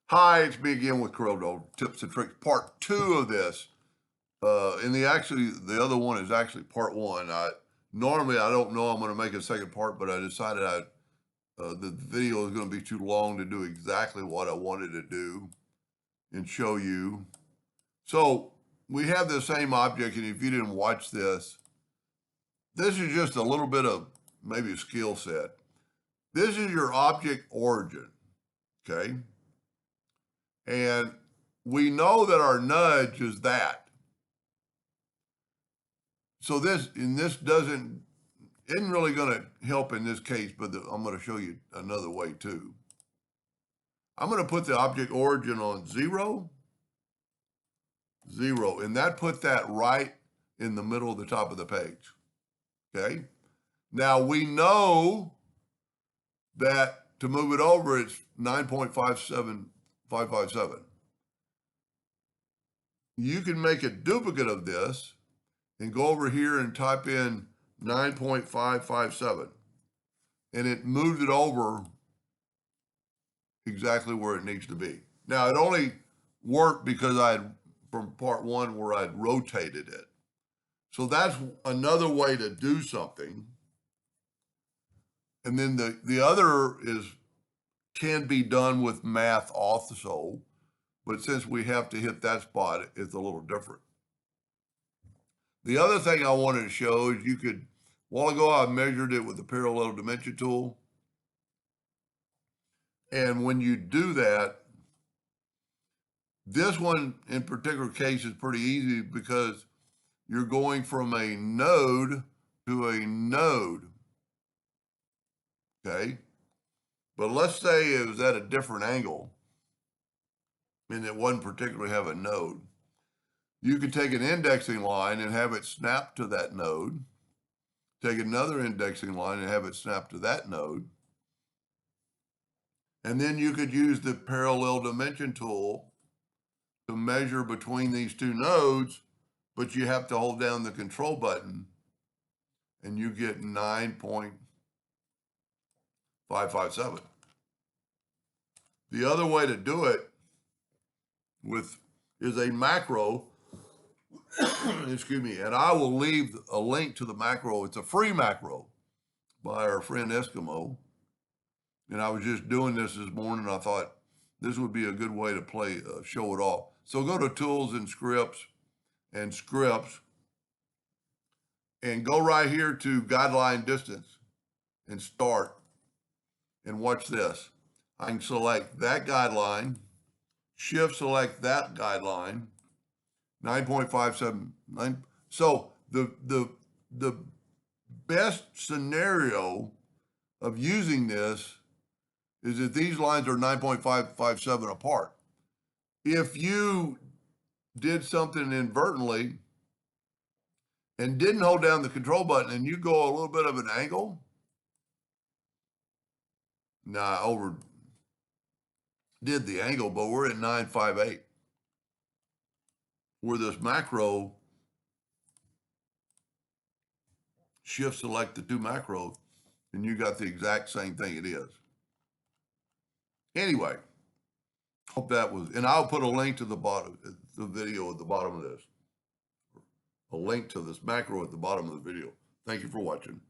Hi, it's me again with Corel Tips and Tricks, part 2 of this. The other one is actually part 1. Normally I don't know I'm going to make a second part, but I decided the video is going to be too long to do exactly what I wanted to do and show you. So we have the same object, and if you didn't watch this is just a little bit of maybe a skill set. This is your object origin, okay? And we know that our nudge is that. So this isn't really going to help in this case, but I'm going to show you another way too. I'm going to put the object origin on 0, 0, and that put that right in the middle of the top of the page. Okay. Now we know that to move it over, it's 9.57557. You can make a duplicate of this and go over here and type in 9.557, and it moved it over exactly where it needs to be. Now it only worked because from part 1 where I'd rotated it. So that's another way to do something. And then the other can be done with math also, but since we have to hit that spot, it's a little different. The other thing I wanted to show is a while ago I measured it with the parallel dimension tool. And when you do that, this one in particular case is pretty easy because you're going from a node to a node, okay? But let's say it was at a different angle and it wasn't particularly have a node. You could take an indexing line and have it snap to that node, take another indexing line and have it snap to that node, and then you could use the parallel dimension tool to measure between these two nodes, but you have to hold down the control button and you get 9.557. The other way to do it is a macro, excuse me, and I will leave a link to the macro. It's a free macro by our friend Eskimo. And I was just doing this morning. I thought this would be a good way to show it off. So go to Tools and Scripts, and go right here to Guideline Distance and Start. And watch this. I can select that guideline, Shift select that guideline, 9.579. So the best scenario of using this is that these lines are 9.557 apart. If you did something inadvertently and didn't hold down the control button and you go a little bit of an angle, now I overdid the angle, but we're at 958. Where this macro, shift select the two macros, and you got the exact same thing it is. Anyway, hope that was, and I'll put a link to the video at the bottom of this. A link to this macro at the bottom of the video. Thank you for watching.